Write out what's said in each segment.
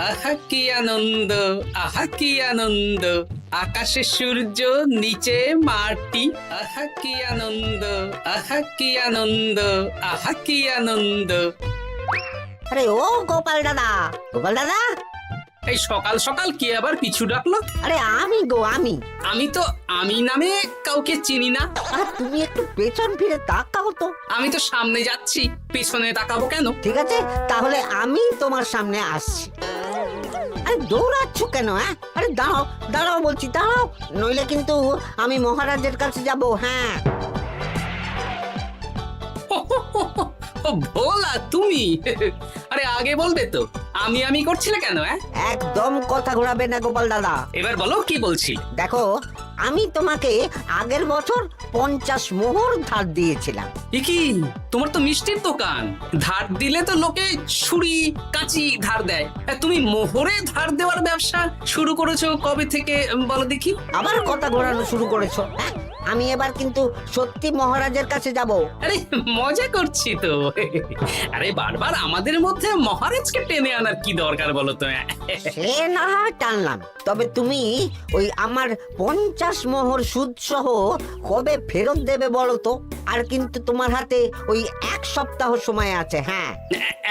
আহা কি আনন্দ, আহা কি আনন্দ, আকাশে সূর্য নিচে মাটি। আহা কি আনন্দ, আহা কি আনন্দ, আহা কি আনন্দ। আরে ও গোপাল দাদা, গোপাল দাদা, এই সকাল সকাল কি আবার পিছু ডাকলো? আরে আমি গো আমি। আমি তো আমি নামে কাউকে চিনি না। আর তুমি একটু পেছন ফিরে তাকাও তো। আমি তো সামনে যাচ্ছি, পেছনে তাকাবো কেন? ঠিক আছে, তাহলে আমি তোমার সামনে আসছি। আরে দৌড়াচ্ছ কেন? হ্যাঁ, আরে দাঁড়াও দাঁড়াও বলছি, দাঁড়াও, নইলে কিন্তু আমি মহারাজের কাছে যাব। হ্যাঁ, ও ভোলা তুমি? আরে আগে বলবে তো, আমি করছিলে কেন? একদম কথা ঘোরাবে না গোপাল দাদা। এবার বলো কি বলছি। দেখো, আমি তোমাকে আগের বছর 50 মোহর ধার দিয়েছিলাম। এ কি, তোমার তো মিষ্টির দোকান, ধার দিলে তো লোকে ছুরি কাঁচি ধার দেয়, আর তুমি মোহরে ধার দেওয়ার ব্যবসা শুরু করেছো কবে থেকে বলো দেখি? আবার কথা ঘোরানো শুরু করেছো? হ্যাঁ, আমি এবার কিন্তু সত্যি মহারাজের কাছে যাব। আরে মজা করছি তো। আরে বারবার আমাদের মধ্যে মহারাজকে টেনে আনার কি দরকার বলো তো? সে না হয় টানলাম, তবে তুমি ওই আমার 50 মোহর সুদ সহ কবে ফেরত দেবে বলো তো? আর কিন্তু তোমার হাতে ওই 1 সপ্তাহ সময় আছে। হ্যাঁ,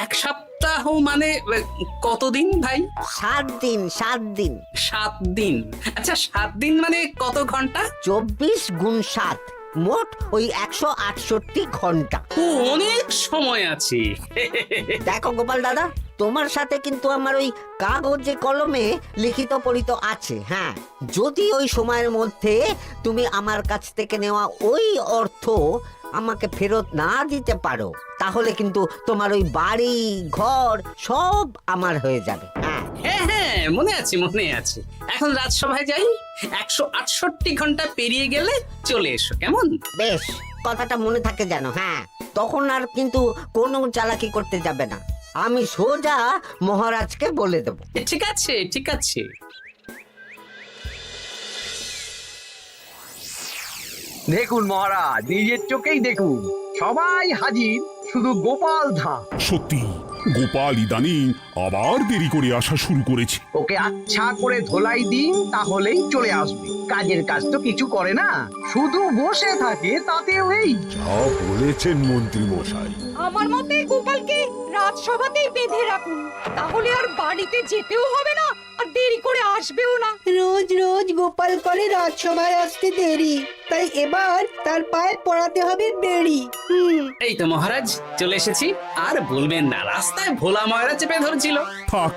1 সপ্তাহ মানে কতদিন ভাই? 7 দিন, 7 দিন। 7 দিন? আচ্ছা 7 দিন মানে কত ঘন্টা? 24 গুণ 7, মোট ওই 168 ঘন্টা। ও, অনেক সময় আছে। দেখো গোপাল দাদা, তোমার সাথে কিন্তু আমার ওই কাগজে কলমে লিখিত পড়িত আছে। হ্যাঁ, যদি ওই সময়ের মধ্যে তুমি আমার কাছ থেকে নেওয়া ওই অর্থ আমাকে ফেরত না দিতে পারো, তাহলে কিন্তু তোমার ওই বাড়ি ঘর সব আমার হয়ে যাবে। হ্যাঁ, হ্যাঁ হ্যাঁ, মনে আছে মনে আছে। এখন রাজসভায় যাই, 168 ঘন্টা পেরিয়ে গেলে চলে এসো, কেমন? বেশ, কথাটা মনে থাকে যেন। হ্যাঁ, তখন আর কিন্তু কোনো চালাকি করতে যাবে না, আমি সোজা মহারাজকে বলে দেব। ঠিক আছে ঠিক আছে। দেখুন মহারাজ, নিজের চোখেই দেখুন, সবাই হাজির, শুধু গোপাল ধা। সত্যি গোপাল ইদানিং আবার দেরি করে আসা শুরু করেছে। ওকে আচ্ছা করে ধোলাই দিন, তাহলেই চলে আসবে। কাজের কাজ তো কিছু করে না, শুধু বসে থাকে, তাতেও এই। যা বলেছেন মন্ত্রী মশাই। আমার মতে গোপালকে রাজসভাতেই বেঁধে রাখুন, তাহলে আর বাড়িতে যেতেও হবে না, আর দেরি করে আসবেও না। রোজ রোজ গোপাল করে রাজসভায় আসতে দেরি, তাই এবার তার পায়ে পড়াতে হবে বেড়ি। এই তো মহারাজ চলে এসেছি। আর বলবেন না, রাস্তায় ভোলা ময়রা চেপে ধরছিল। থাক,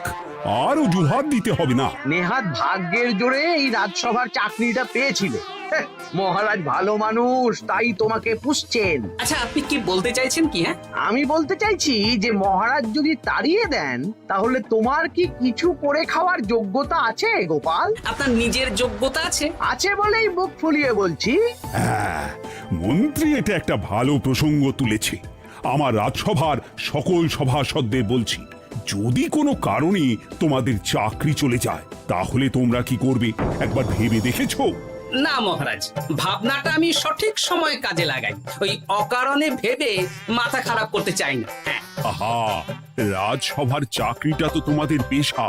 আর অজুহাত দিতে হবে না। নেহাত ভাগ্যের জোরে এই রাজসভার চাকরিটা পেয়েছিল। হ্যাঁ, মহারাজ ভালো মানুষ, তাই তোমাকে পুষছেন। আচ্ছা আপনি কি বলতে চাইছেন কি? আমি বলতে চাইছি যে মহারাজ যদি তাড়িয়ে দেন, তাহলে তোমার কি কিছু করে খাওয়ার যোগ্যতা আছে গোপাল? আপনার নিজের যোগ্যতা আছে? আছে বলেই মুখ ফুলিয়ে বলছি। হ্যাঁ, মন্ত্রী এটা একটা ভালো প্রসঙ্গ তুলেছে। আমার রাজসভার সকল সভাসদদের বলছি, যদি কোনো কারণে তোমাদের চাকরি চলে যায়, তাহলে তোমরা কি করবে একবার ভেবে দেখেছো? না মহারাজ, ভাবনাটা আমি সঠিক সময় কাজে লাগাই, ওই অকারণে ভেবে মাথা খারাপ করতে চাই না। হ্যাঁ, আহা, রাজসভার চাকরিটা তো তোমাদের পেশা।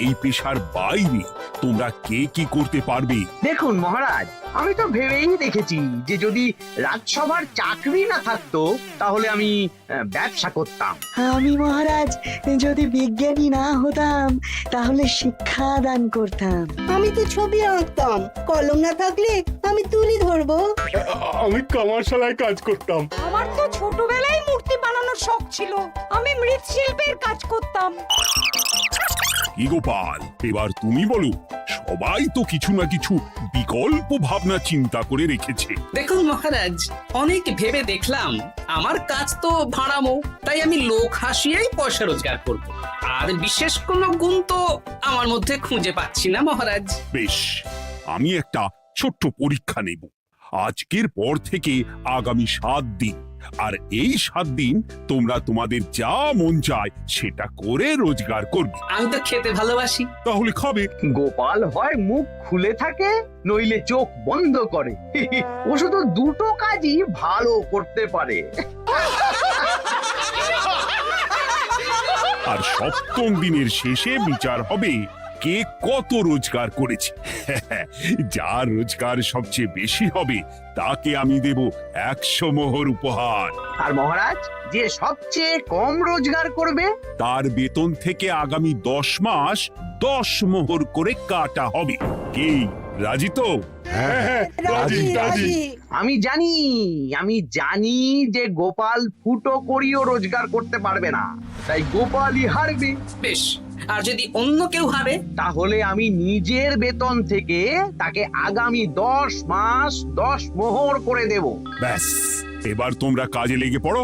এই পেশার বাইরে তোমরা কে কি করতে পারবে? দেখুন মহারাজ, আমি তো ভেবেই দেখেছি যে যদি রাজসভার চাকরি না থাকতো, তাহলে আমি ব্যবসা করতাম। আমি মহারাজ যদি বিজ্ঞানী না হতাম, তাহলে শিক্ষা দান করতাম। আমি তো ছবি আঁকতাম, কলম না থাকলে আমি তুলি ধরবো। আমি কামারশালায় কাজ করতাম। আমার তো ছোটবেলায় মূর্তি বানানোর শখ ছিল, আমি মৃৎশিল্পের কাজ করতাম। কি গোপাল, এবার তুমি বলো। সবাই তো কিছু না কিছু বিকল্প ভাবনা চিন্তা করে রেখেছে। দেখুন মহারাজ, অনেক ভেবে দেখলাম আমার কাজ তো ভাড়ামো, তাই আমি লোক হাসিয়েই পয়সা রোজগার করব। আর বিশেষ কোনো গুণ তো আমার মধ্যে খুঁজে পাচ্ছি না মহারাজ। বেশ, আমি একটা ছোট্ট পরীক্ষা নেব। আজকের পর থেকে আগামী 7 দিন, আর এই 7 দিন তোমরা তোমাদের যা মন চায় সেটা করে রোজগার করবে। আমি তো খেতে ভালোবাসি। তাহলে খাবে। গোপাল হয় মুখ খুলে থাকে, নইলে চোখ বন্ধ করে। ও শুধু দুটো কাজই ভালো করতে পারে। আর সপ্তম দিনের শেষে বিচার হবে কে কত রোজগার করেছে। যার রোজগার সবচেয়ে বেশি হবে তাকে আমি দেব 100 মোহর উপহার। আর মহারাজ, যে সবচেয়ে কম রোজগার করবে তার বেতন থেকে আগামী 10 মাস 10 মোহর করে কাটা হবে। কি রাজি তো? হ্যাঁ, রাজি রাজি। আমি জানি যে গোপাল ফুটো করিও রোজগার করতে পারবে না, তাই গোপালই হারবে। বেশ, আর যদি অন্য কেউ হারে? তাহলে আমি নিজের বেতন থেকে তাকে আগামী 10 মাস 10 মোহর করে দেব। ব্যাস, এবার তোমরা কাজে লেগে পড়ো।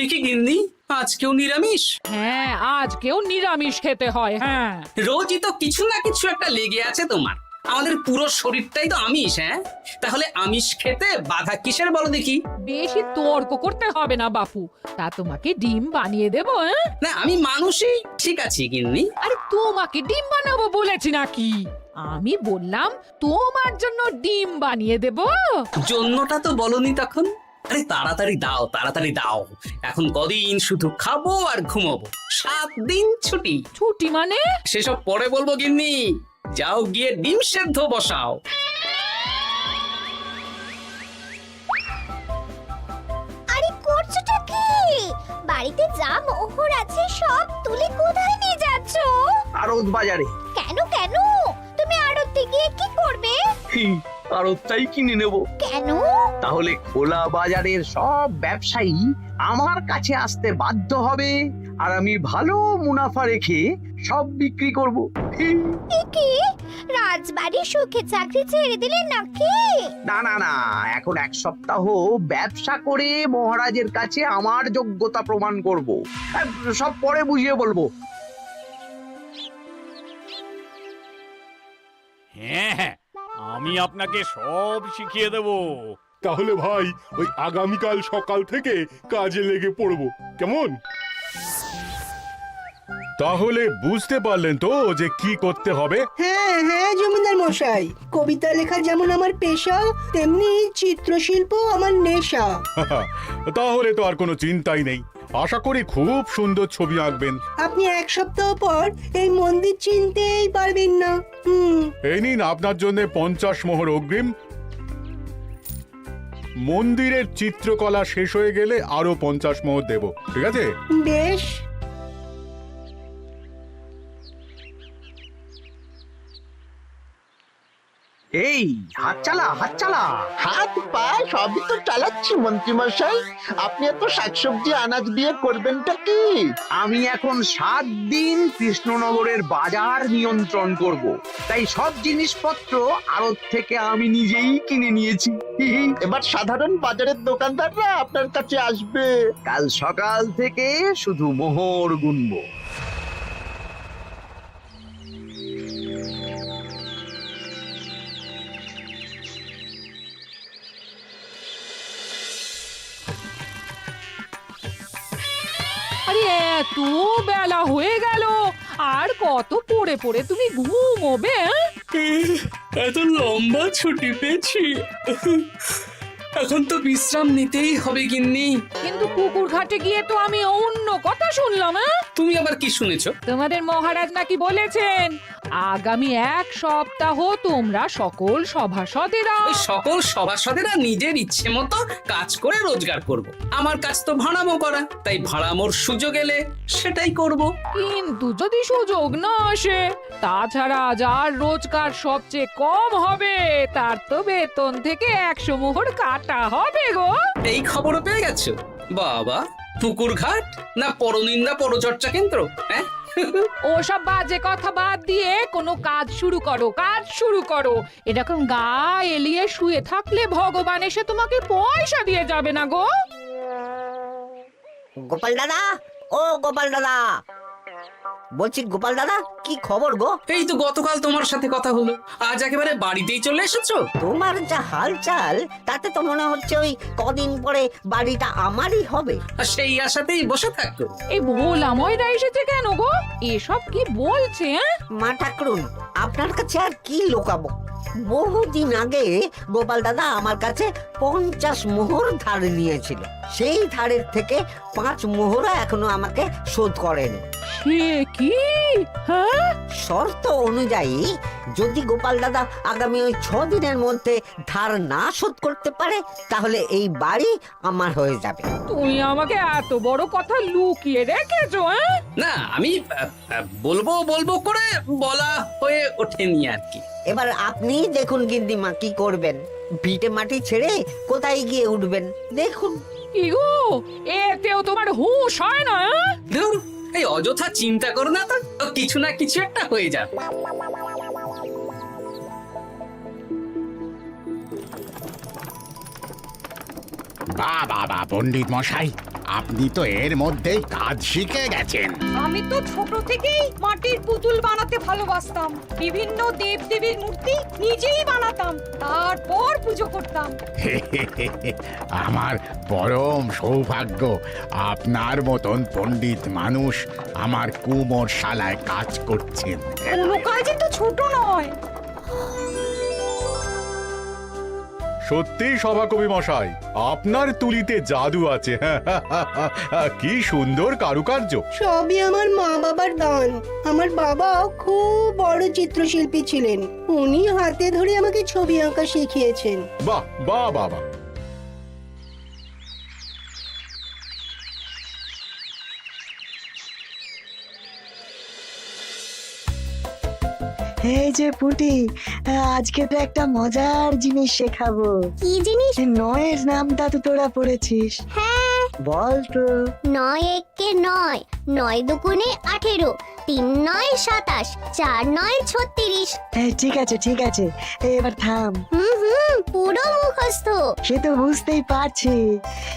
এ কি গিন্নি, আজকেও নিরামিষ? হ্যাঁ, আজকেও নিরামিষ খেতে হয়। হ্যাঁ, রোজই তো কিছু না কিছু একটা লেগে আছে তোমার। আমাদের পুরো শরীরটাই তো আমিষ। হ্যাঁ, তাহলে আমিষ খেতে বাধা কিসের বলো দেখি? বেশি তর্ক করতে হবে না বাপু, তা তোমাকে ডিম বানিয়ে দেবো। হ্যাঁ, না, আমি মানুষই ঠিক আছি গিন্নি। আরে তোমাকে ডিম বানাবো বলেছি নাকি? আমি বললাম তোমার জন্য ডিম বানিয়ে দেবো। জন্যটা তো বলনি তখন। আরে তাড়াতাড়ি দাও, তাড়াতাড়ি দাও। এখন কদিন শুধু খাবো আর ঘুমাবো, 7 দিন ছুটি। ছুটি মানে? সেসব পরে বলবো গিন্নি। যাও গিয়ে ডিম সেদ্ধ বসাও। আরে করছোটা কি? বাড়িতে যা মোহর আছে সব তুলে কোথায় নিয়ে যাচ্ছ? আড়ত বাজারে। কেন কেন? তুমি আড়তে গিয়ে কি করবে? আড়তটাই কিনে নেব। কেন? তাহলে খোলা বাজারের সব ব্যবসায়ী আমার কাছে আসতে বাধ্য হবে, আর আমি ভালো মুনাফা রেখে সব বিক্রি করব। এ কি? রাজবাড়ি সুখে চাকরি ছেড়ে দিলে নাকি? না না না, এখন 1 সপ্তাহ ব্যবসা করে মহারাজের কাছে আমার যোগ্যতা প্রমাণ করব। সব পরে বুঝিয়ে বলবো। হ্যাঁ, আমি আপনাকে সব শিখিয়ে দেব। তাহলে ভাই ওই আগামীকাল সকাল থেকে কাজে লেগে পড়বো, কেমন? তাহলে বুঝতে পারলেন তো যে কি করতে হবে? হ্যাঁ হ্যাঁ জমিদার মশাই, কবিতা লেখা যেমন আমার পেশা, তেমনি চিত্রশিল্প আমার নেশা। তাহলে তো আর কোনো চিন্তাই নেই। আশা করি খুব সুন্দর ছবি আঁকবেন। আপনি 1 সপ্তাহ পর এই মন্দির চিনতেই পারবেন না। এই নিন আপনার জন্য 50 মোহর অগ্রিম। মন্দিরের চিত্রকলা শেষ হয়ে গেলে আরো 50 মোহর দেব, ঠিক আছে? বেশ। এই হাত চালা, হাত চালা। হাত পা সবই তো চালাচ্ছি মন্ত্রী মশাই। আপনি এত শাকসবজি আনাজ দিয়ে করবেনটা কি? আমি এখন 7 দিন কৃষ্ণনগরের বাজার নিয়ন্ত্রণ করব, তাই সব জিনিসপত্র আড়ত থেকে আমি নিজেই কিনে নিয়েছি। এবার সাধারণ বাজারের দোকানদাররা আপনার কাছে আসবে। কাল সকাল থেকে শুধু মোহর গুনবো। আরে এত বেলা হয়ে গেল, আর কত পড়ে পড়ে তুমি ঘুমোবে? এত লম্বা ছুটি পেয়েছি, এখন তো বিশ্রাম নিতেই হবে গিন্নি। কিন্তু পুকুর ঘাটে গিয়ে তো আমি অন্য কথা শুনলাম। তুমি আবার কি শুনেছো? তোমাদের মহারাজ নাকি বলেছেন আগামী 1 সপ্তাহ তোমরা সকল সভাসদেরা ওই সকল সভাসদেরা নিজের ইচ্ছে মতো কাজ করে রোজগার করব। আমার কাজ তো ভাড়ামো করা, তাই ভাড়ামোর সুযোগ এলে সেটাই করব। কিন্তু যদি সুযোগ না আসে, তাছাড়া যার রোজগার সবচেয়ে কম হবে তার তো বেতন থেকে 100 মোহর কাটা হবে গো। এই খবরও পেয়ে গেছো? বাবা, পুকুর ঘাট না পরনিন্দা পরচর্চা কেন্দ্র? হ্যাঁ, ওসব বাজে কথা বাদ দিয়ে কোনো কাজ শুরু করো, কাজ শুরু করো। এরকম গা এলিয়ে শুয়ে থাকলে ভগবান এসে তোমাকে পয়সা দিয়ে যাবে না গো। গোপাল দাদা, ও গোপাল দাদা, বলছি গোপাল দাদা, কি খবর গো? এই তো গতকাল তোমার সাথে কথা হলো, আজ একেবারে বাড়িতেই চলে এসেছো। তোমার যা হালচাল তাতে তো মনে হচ্ছে ওই কদিন পরে বাড়িটা আমারই হবে। আর সেই আশাতেই বসে থাকো। এই ভোলাময়রা এসেছে কেন গো? এসব কি বলছে? মা ঠাকুরুন, আপনার কাছে আর কি লোকাবো? বহুদিন আগে গোপাল দাদা আমার কাছে 50 মোহর ধার নিয়েছিল। সেই ধারের থেকে 5 মোহরা এখনো আমাকে শোধ করেনি। সে কি? হ্যাঁ, শর্ত অনুযায়ী যদি গোপাল দাদা আগামী ওই 6 দিনের মধ্যে ধার না শোধ করতে পারে তাহলে এই বাড়ি আমার হয়ে যাবে। তুমি আমাকে এত বড় কথা লুকিয়ে রেখেছো? হ্যাঁ, না আমি বলবো বলবো করে বলা হয়ে ওঠেনি আর কি। এবার আপনি দেখুন গিন্নিমা কি করবেন। ভিটে মাটি ছেড়ে কোথায় গিয়ে উঠবেন দেখুন। কি গো, এতেও তোমার হুঁশ হয় না? হ্যাঁ? ধুর, এই অযথা চিন্তা করো না তো, কিছু না কিছু একটা হয়ে যাবে। বাবা পণ্ডিত মশাই, আপনি তো এর মধ্যেই কাজ শিখে গেছেন। আমি তো ছোট থেকেই মাটির পুতুল বানাতে ভালোবাসতাম। বিভিন্ন দেবদেবীর মূর্তি নিজেই বানাতাম, তারপর পুজো করতাম। আমার পরম সৌভাগ্য আপনার মতন পণ্ডিত মানুষ আমার কুমোর শালায় কাজ করছেন। কোনো কাজে তো ছোট নয়। সত্যি সভাকবি মশাই, আপনার তুলিতে জাদু আছে। কি সুন্দর কারুকার্য। সবই আমার মা বাবার দান। আমার বাবাও খুব বড় চিত্রশিল্পী ছিলেন। উনি হাতে ধরে আমাকে ছবি আঁকা শিখিয়েছেন। বাহ বাহ বাবা। এই যে পুটি, আজকে তো একটা মজার জিনিস শেখাবো। কি জিনিস? নয়ের নামটা তো তোরা পড়েছিস। হ্যাঁ, বল তো। 9 একে 9, 9 দুগুণে 18, 3 9 27, 4 9 36। ঠিক আছে ঠিক আছে, এবার থাম। পুরো মুখস্থ। সে তো বুঝতেই পারছি।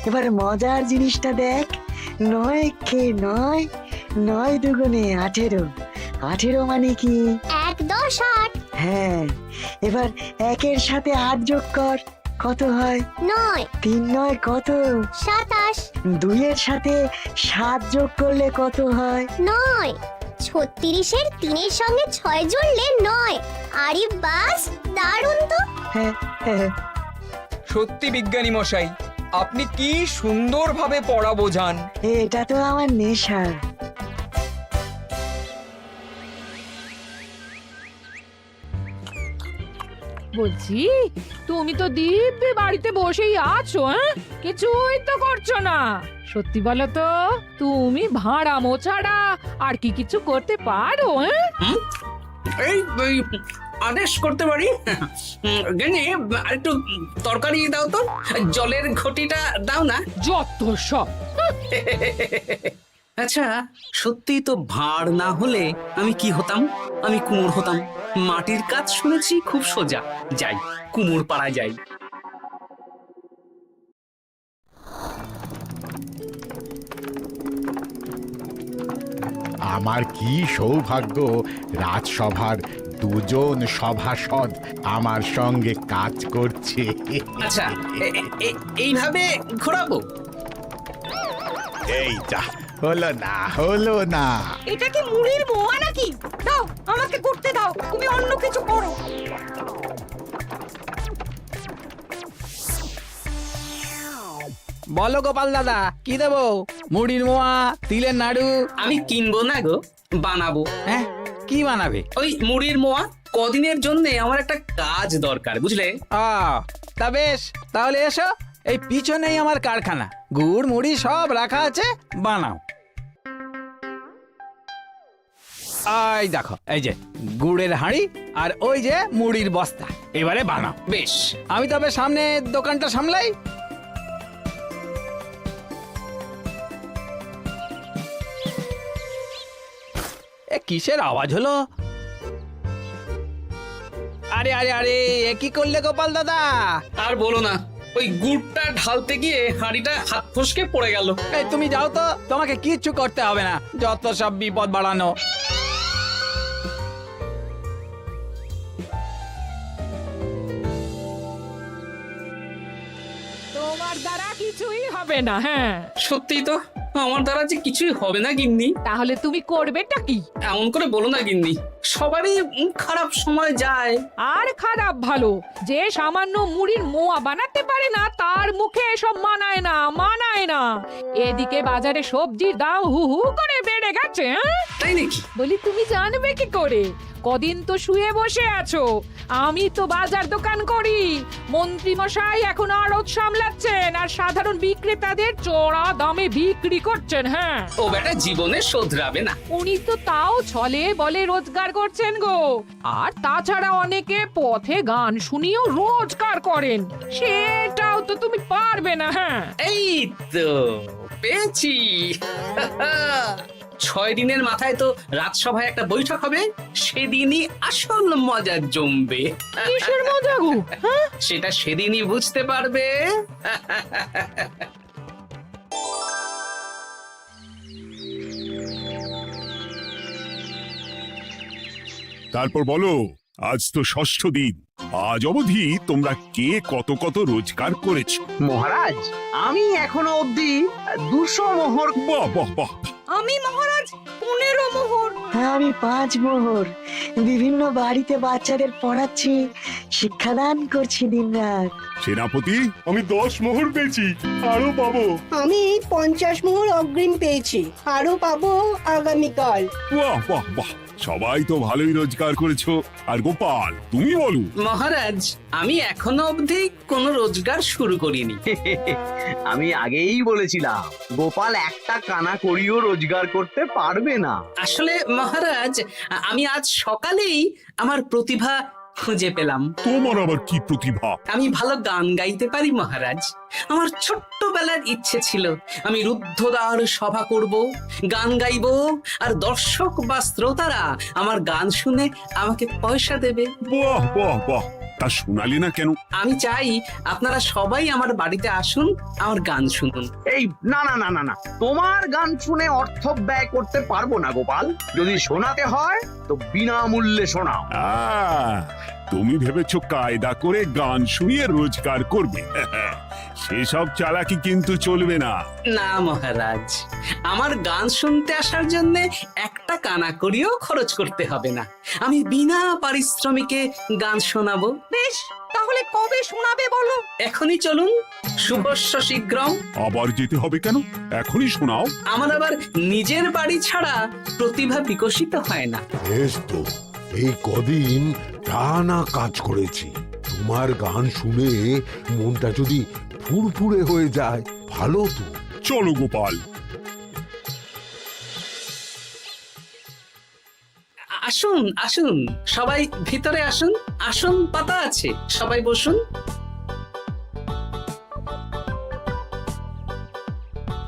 এবার মজার জিনিসটা দেখ। 9 কে 9, 9 দুগুণে 18। 18 মানে কি? 1 10 8। হ্যাঁ, এবার 1-এর সাথে 8 যোগ কর, কত হয়? 9 3 9 কত? 27। 2-এর সাথে 7 যোগ করলে কত হয়? 9 36-এর 3-এর সঙ্গে 6 জুড়লে 9। আরে বাস, দারুণ তো। হ্যাঁ হ্যাঁ। সত্যি বিজ্ঞানী মশাই, আপনি কি সুন্দরভাবে পড়া বোঝান। এটা তো আমার নেশা। বলছি, তুমি তো দিব্যি বাড়িতে বসেই আছো। হ্যাঁ, কিছুই তো করছো না। সত্যি বলো তো, তুমি ভাড়া মোছাড়া আর কি কিছু করতে পারো? হ্যাঁ, এই আদেশ করতে পারি। গেনি একটু তরকারি দাও তো, জলের ঘটিটা দাও না। যত সব। আচ্ছা, সত্যি তো ভাঁড় না হলে আমি কি হতাম? আমি কুমোর হতাম। মাটির কাজ শুনেছি খুব সোজা। যাই, কুমোর পাড়া যাই। আমার কি সৌভাগ্য, রাজসভার দুজন সভাসদ আমার সঙ্গে কাজ করছে। আচ্ছা, এইভাবে ঘোরাবো? এই যা, হলো না। এটা কি মুড়ির মোয়া নাকি? দাও, আমাকে করতে দাও, তুমি অন্য কিছু করো। বলো গোপাল দাদা, কি দেবো? মুড়ির মোয়া, তিলের নাড়ু? আমি কিনবো না গো, বানাবো। হ্যাঁ, কি বানাবে? ওই মুড়ির মোয়া। কদিনের জন্য আমার একটা কাজ দরকার, বুঝলে? তা বেশ, তাহলে এসো। এই পিছনেই আমার কারখানা, গুড় মুড়ি সব রাখা আছে, বানাও। এই দেখো, এই যে গুড়ের হাঁড়ি আর ওই যে মুড়ির বস্তা, এবারে বানাও। বেশ, আমি তবে সামনে দোকানটা সামলাই। কিসের আওয়াজ হলো? আরে আরে আরে, এ কি করলে গোপাল দাদা? আর বলো না, ওই গুড়টা ঢালতে গিয়ে হাঁড়িটা হাত ফসকে পড়ে গেল। এই তুমি যাও তো, তোমাকে কিচ্ছু করতে হবে না, যত সব বিপদ বাড়ানো। তোমার দ্বারা কিছুই হবে না। হ্যাঁ, সত্যি তো, আমার দ্বারা যে কিছুই হবে না গিন্নি। তাহলে তুমি করবেটা কি? এমন করে বলো না গিন্নি, সবারই খারাপ সময় যায়। আর খারাপ ভালো, যে সামান্য মুড়ির মোয়া বানাতে পারে না তার মুখে এসব মানায় না, মানায় না। এদিকে বাজারে সবজির দাম হু হু করে বেড়ে গেছে। হ্যাঁ তাই নাকি? বলি তুমি জানবে কি করে? কদিন তো শুয়ে বসে আছো, আমি তো বাজার দোকান করি। মন্ত্রী মশাই এখন আড়ত সামলাচ্ছেন আর সাধারণ বিক্রেতাদের চড়া দামে বিক্রি করছেন। হ্যাঁ, ও বেটা জীবনে শোধরাবে না। উনি তো তাও ছলে বলে রোজগার করছেন গো। আর তাছাড়া অনেকে পথে গান শুনিয়েও রোজগার করেন, সেটাও তো তুমি পারবে না। হ্যাঁ, এই তো পেয়েছি। 6 দিনের মাথায় তো রাজসভায় একটা বৈঠক হবে, সেদিনই আসল মজা জমবে। কিসের মজা গো? হ্যাঁ, সেটা সেদিনই বুঝতে পারবে। তারপর বলো, আজ তো ষষ্ঠ দিন, আজ অবধি তোমরা কে কত কত রোজগার করেছো? মহারাজ, আমি এখনো অবধি 200 মোহর। বাহ বাহ বাহ! আমি মহারাজ 15 মোহর। হ্যাঁ, আমি 5 মোহর। বিভিন্ন বাড়িতে বাচ্চাদের পড়াচ্ছি, শিক্ষাদান করছি দিনরাত। সেনাপতি, আমি 10 মোহর পেয়েছি, আরো পাবো। আমি 50 মোহর অগ্রিম পেয়েছি, আরো পাবো আগামীকাল। বাহ বাহ বাহ! সবাই তো ভালোই রোজগার করেছো। আর গোপাল, তুমি বলো। মহারাজ, আমি এখনো অবধি কোনো রোজগার শুরু করিনি। আমি আগেই বলেছিলাম গোপাল একটা কানা করিও রোজগার করতে পারবে না। আসলে মহারাজ, আমি আজ সকালেই আমার প্রতিভা খুঁজে পেলাম। তোমার আবার কি প্রতিভা? আমি ভালো গান গাইতে পারি মহারাজ। আমার ছোট্টবেলার ইচ্ছে ছিল আমি রুদ্ধদ্বার সভা করব, গান গাইবো, আর দর্শক বা শ্রোতারা আমার গান শুনে আমাকে পয়সা দেবে। বাহ বাহ বাহ! তা শোনালে না কেন? আমি চাই আপনারা সবাই আমার বাড়িতে আসুন, আমার গান শুনুন। এই না না না না না, তোমার গান শুনে অর্থ ব্যয় করতে পারবো না গোপাল। যদি শোনাতে হয় তো বিনামূল্যে শোনাও। তুমি ভেবেছো কায়দা করে গান শুনিয়ে রোজগার করবে? সেসব চালাকি কিন্তু চলবে না। না মহারাজ, আমার গান শুনতে আসার জন্য একটা কানা করিও খরচ করতে হবে না। আমি বিনা পারিশ্রমিকে গান শোনাবো। বেশ, তাহলে কবে শোনাবে বলো? এখনই চলুন, শুভস্য শীঘ্রম। আবার যেতে হবে কেন? এখনই শোনাও। আমার আবার নিজের বাড়ি ছাড়া প্রতিভা বিকশিত হয় না। বেশ তো, এই কদিন টানা কাজ করেছি, তোমার গান শুনে মনটা যদি ফুরফুরে হয়ে যায় ভালো তো। চলো গোপাল। আসুন আসুন, সবাই ভিতরে আসুন। আসন পাতা আছে, সবাই বসুন।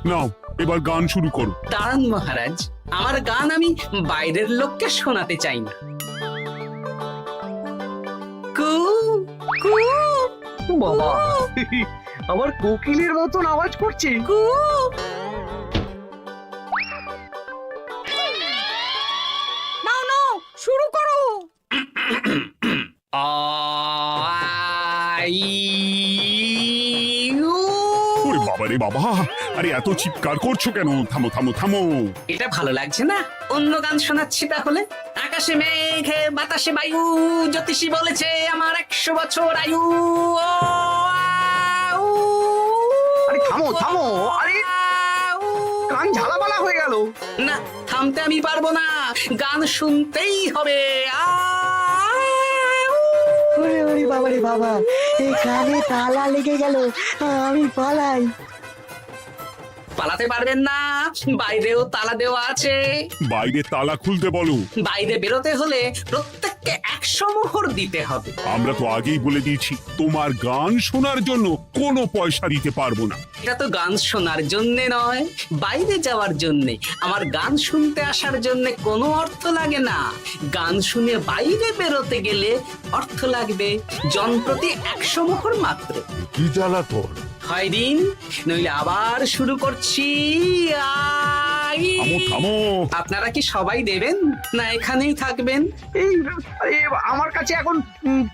নাও, এবার গান শুরু করো। দাঁড়ান মহারাজ, আমার গান আমি বাইরের লোককে শোনাতে চাই না। কু কু বাবা, আবার কোকিলের মতন আওয়াজ করছে। কু। নাও নাও, শুরু করো। ওরে বাবা রে বাবা! আরে এত চিৎকার করছো কেন? থামো থামো থামো! এটা ভালো লাগছে না? অন্য গান শোনাচ্ছি তাহলে। আকাশে মেঘে বাতাসে বায়ু, জ্যোতিষী বলেছে আমার 100 বছর আয়ু। আরে থামো থামো, আরে কান ঝালাপালা হয়ে গেল। না, থামতে আমি পারবো না, গান শুনতেই হবে। ওরে ওরে বাবা রে বাবা, এই কানে তালা লেগে গেল, আমি পালাই। পালাতে পারবেন না, বাইরেও তালা দেওয়া আছে। বাইরে তালা খুলতে বলো। বাইরে বেরোতে হলে প্রত্যেককে 100 মোহর দিতে হবে। আমরা তো আগেই বলে দিয়েছি, তোমার গান শোনার জন্য কোনো পয়সা দিতে পারবো না। এটা তো গান শোনার জন্যে নয়, বাইরে যাওয়ার জন্যে। আমার গান শুনতে আসার জন্যে কোনো অর্থ লাগে না। গান শুনে বাইরে বেরোতে গেলে অর্থ লাগবে, জনপ্রতি 100 মোহর মাত্র। কি জ্বালাতন! হয় দিন, নইলে আবার শুরু করছি। থামো থামো! আপনারা কি সবাই দেবেন, না এখানেই থাকবেন? এই আমার কাছে এখন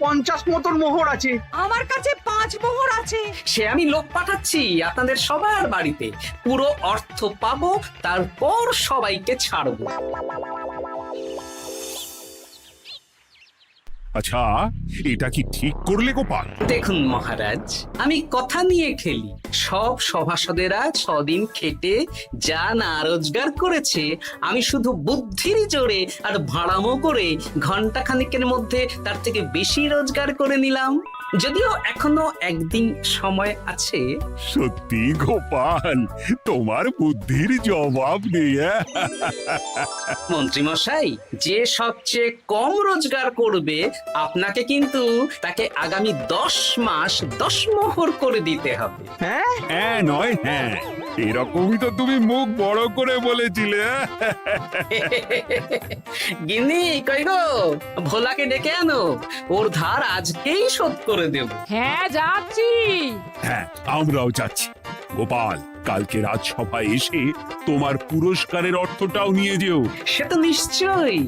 50 মতন মোহর আছে। আমার কাছে 5 মোহর আছে। আছে? সে আমি লোক পাঠাচ্ছি আপনাদের সবার বাড়িতে, পুরো অর্থ পাবো, তারপর সবাইকে ছাড়বো। আচ্ছা, এটা কি ঠিক করলে গোপাল? দেখুন মহারাজ, আমি কথা নিয়ে খেলি। সব সভাসদেরা 6 দিন খেটে যা না রোজগার করেছে, আমি শুধু বুদ্ধির জোরে আর ভাড়ামো করে ঘন্টা খানিকের মধ্যে তার থেকে বেশি রোজগার করে নিলাম। যদিও এখনো একদিন সময় আছে। সত্যি গোপাল, তোমার বুদ্ধির জবাব নেই। মন্ত্রী মশাই, যে সবচেয়ে কম রোজগার করবে আপনাকে কিন্তু তাকে আগামী 10 মাস 10 মোহর করে দিতে হবে। হ্যাঁ নয় হ্যাঁ, এরকমই তো তুমি মুখ বড় করে বলেছিলে। গিন্নি কই গো, ভোলাকে ডেকে আনো, ওর ধার আজকেই শোধ করে দেব। হ্যাঁ যাচ্ছি। হ্যাঁ, আমরাও যাচ্ছি। গোপাল, কালকে রাজসভায় এসে তোমার পুরস্কারের অর্থটাও নিয়ে যেও। সে তো নিশ্চয়ই।